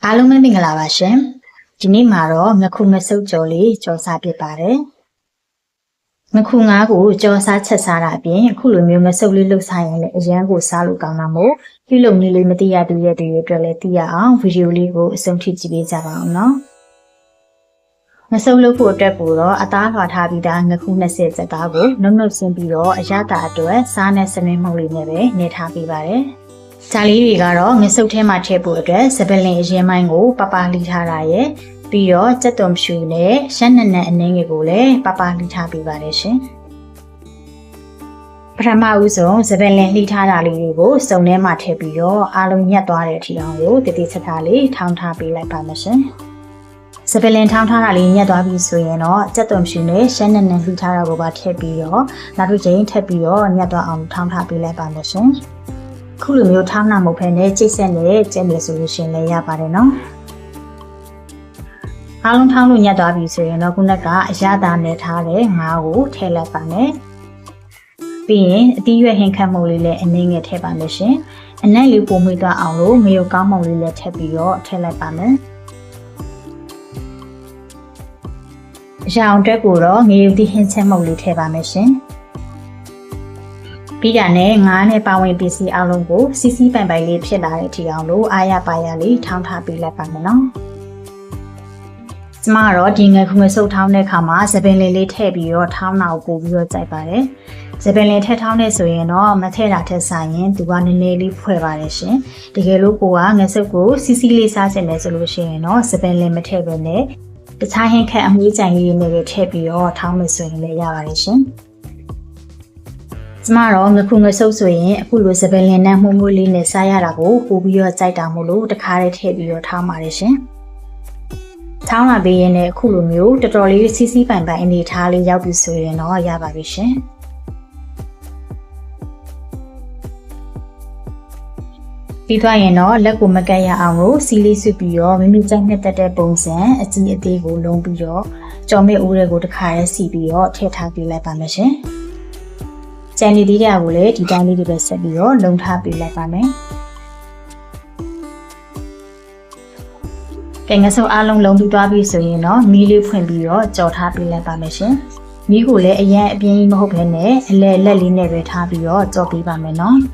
အားလုံးပဲမင်္ဂလာပါရှင်ဒီနေ့မှာတော့ငခုငဆုပ်ကြော်လေးကြော်စားဖြစ်ပါတယ်ငခုငါးကိုကြော်စားချက်စားတာအပြင်အခုလိုမျိုးငဆုပ်လေးလှုပ်စားရင်လည်းအရန်ကိုစားလို့ကောင်းတာမို့ပြုလုပ်နည်းလေးမသိရသေးတဲ့တွေအတွက်လည်းသိရအောင်ဗီဒီယိုလေးကိုအဆုံးထိကြည့်ပေးကြပါအောင်နော်ငဆုပ်လုပ်ဖို့အတွက်ကိုတော့အသားလွှာထားပြီးသားငခု20စက်သားကိုနှုတ်နှုတ်ဆင်းပြီးတော့အရသာအတွက်စားနဲ့စနွေးမှုန့်လေးနဲ့ပဲနေထားပေးပါတယ်ဒါလေးတွေကတော့ငဆုပ်ထဲမှာထည့်ဖို့အတွက်စပလင်အရင်ပိုင်းကိုပပလှီထားတာရဲ့ပြီးတော့ကြက်သွန်ဖြူနဲ့ရှမ်းနက်နက်အနှင်းငယ်ကိုလည်းပပလှီထားပေးပါတယ်ရှင်ပထမဦးဆုံးစပလင်လှီထားတာလေးတွေကိုစုံထဲမှာထည့်ပြီးတော့အားလုံးညှက်သွားတဲ့အထိအောင်ကိုတတိဆက်ထားလေးထောင်းထားပေးလိုက်ပါမယ်ရှင်စပလင်ထောင်းထားတာလေးညှက်သွားပြီဆိုရင်တော့ကြက်သွန်ဖြူနဲ့ရှမ်းနက်နက်လှီထားတာကိုပါထည့်ပြီးတော့နောက်တစ်ချိန်ထည့်ပြီးတော့ညှက်သွားအောင်ထောင်းထားပေးလိုက်ပါမယ်ရှင်ခုလိုမျိုးထောင်းနာမဟုတ်ဖ ೇನೆ ကြိတ်ဆက်နဲ့ကျက်မယ်ဆိုလို့ရှင်လည်းရပါတယ်နော်အားလုံးထောင်းလို့ညှက်သွားပြီဆိုရင်တော့ခုနကအရသာနဲ့ထားတဲ့ငါးကိုထည့်လိုက်ပါမယ်ပြီးရင်အသီးရွက်ဟင်းခတ်မှုလေးလည်းအနည်းငယ်ထည့်ပါမယ်ရှင်အနက်လေးပုံမိသွားအောင်လို့ငရုတ်ကောင်းမှုလေးလည်းထည့်ပြီးတော့ထည့်လိုက်ပါမယ်အရာအောင်အတွက်ကိုတော့ငရုတ်သီးဟင်းချက်မှုလေးထည့်ပါမယ်ရှင်ပြီးတာနဲ့ငါးနဲ့ပါဝင်ပစ္စည်းအလုံးကိုစီစီပိုင်ပိုင်လေးဖြစ်လာတဲ့အထိအောင်လို့အားရပါရလေးထောင်းထားပေးလိုက်ပါမယ်နော်ကျမကတော့ဒီငယ်ခုငယ်ဆုပ်ထောင်းတဲ့အခါမှာစပင်လေးထည့်ပြီးတော့ထောင်းတာကိုပို့ပြီးတော့ကြိုက်ပါတယ်စပင်လေးထည့်ထောင်းနေဆိုရင်တော့မထည့်တာထက်ဆိုင်ရင်သူကနည်းနည်းလေးဖွဲ့ပါတယ်ရှင်တကယ်လို့ကိုကငယ်ဆုပ်ကိုစီစီလေးစားချင်တယ်ဆိုလို့ရှိရင်တော့စပင်လေးမထည့်ဘဲနဲ့တခြားဟင်းခက်အမွှေးကြိုင်လေးတွေထည့်ပြီးတော့ထောင်းမယ်ဆိုရင်လည်းရပါတယ်ရှင်ကျမတော့ငခုငဆုပ်ဆိုရင်အခုလိုစပယ်လင်နဲ့မှုမှုလေးနဲ့စားရတာကိုပို့ပြီးတော့ကြိုက်တာမို့လို့တခါတည်းထည့်ပြီးတော့ထောင်းပါတယ်ရှင်။ထောင်းလာပြီးရင်လည်းအခုလိုမျိုးတော်တော်လေးစီးစီးပိုင်ပိုင်အနေထားလေးရောက်ပြီဆိုရင်တော့ရပါပြီရှင်။ပြီးသွားရင်တော့လက်ကိုမကက်ရအောင်လို့စီလေးဆွပြီးတော့မိမိကြိုက်နှစ်သက်တဲ့ပုံစံအကြီးအသေးကိုလုံးပြီးတော့ကြော်မဲ့ဦးတွေကိုတခါတည်းစီပြီးတော့ထည့်ထားပေးလိုက်ပါမယ်ရှင်။ကျန်နေသေးတာကိုလည်းဒီတိုင်းလေးတွေပဲဆက်ပြီးတော့လုံထားပေးလိုက်ပါမယ်။ကဲငါစုပ်အားလုံးလုံပြီးသွားပြီဆိုရင်တော့မီးလေးဖွင့်ပြီးတော့ကြော်ထားပေးလိုက်ပါမယ်ရှင်။မီးကိုလည်းအရင်အပြင်းကြီးမဟုတ်ဘဲနဲ့အလဲလက်လေးနဲ့ပဲထားပြီးတော့ကြော်ပေးပါမယ်နော်။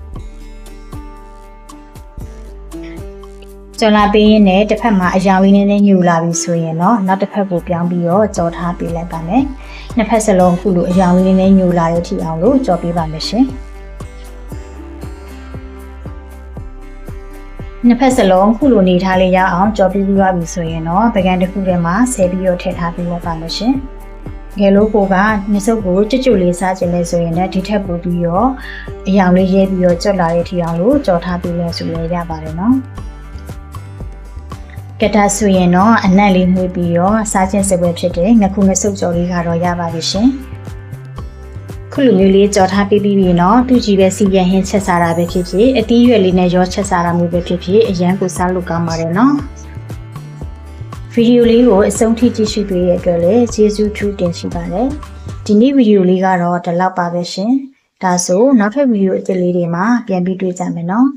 ကြော်လာပေးရင်လည်းတစ်ဖက်မှာအရောင်လေးနည်းနည်းညူလာပြီဆိုရင်တော့နောက်တစ်ဖက်ကိုပြောင်းပြီးတော့ကြော်ထားပေးလိုက်ပါမယ်။နှစ်ဖက်စလုံးခုလိုအရောင်လေးနဲ့ညိုလာတဲ့အထိအောင်လို့ကြော်ပေးပါမယ်ရှင်နှစ်ဖက်စလုံးခုလိုနေထားလေးရအောင်ကြော်ပြီးရပြီဆိုရင်တော့ပကံတစ်ခုထဲမှာဆဲပြီးတော့ထည့်ထားပေးလိုက်ပါမယ်ရှင်ငယ်လို့ကိုကနှစ်စုပ်ကိုကြွကြွလေးစားခြင်းလဲဆိုရင်လည်းဒီထက်ပိုပြီးတော့အရောင်လေးရဲပြီးတော့ကြွလာတဲ့အထိအောင်လို့ကြော်ထားပေးလဲဆိုလည်းရပါတယ်နော်ကတာဆိုရင်တော့အနက်လေးမှုပြီးတော့စားခြင်းစပွဲဖြစ်တဲ့ငခုငဆုပ်ကြော်လေးကတော့ရပါပြီရှင်ခုလိုမျိုးလေးကြော်ထားပြီးပြီနော်သူကြီးပဲစီရဟင်းချက်စားတာပဲဖြစ်ဖြစ်အသီးရွက်လေးနဲ့ရောချက်စားတာမျိုးပဲဖြစ်ဖြစ်အရန်ကိုစားလို့ကောင်းပါတယ်နော်ဗီဒီယိုလေးကိုအဆုံးထိကြည့်ရှုပေးရတဲ့အတွက်လည်းကျေးဇူးထူးတင်ရှိပါတယ်ဒီနေ့ဗီဒီယိုလေးကတော့ဒီလောက်ပါပဲရှင်ဒါဆိုနောက်ထပ်ဗီဒီယိုအသစ်လေးတွေမှာပြန်ပြီးတွေ့ကြမယ်နော်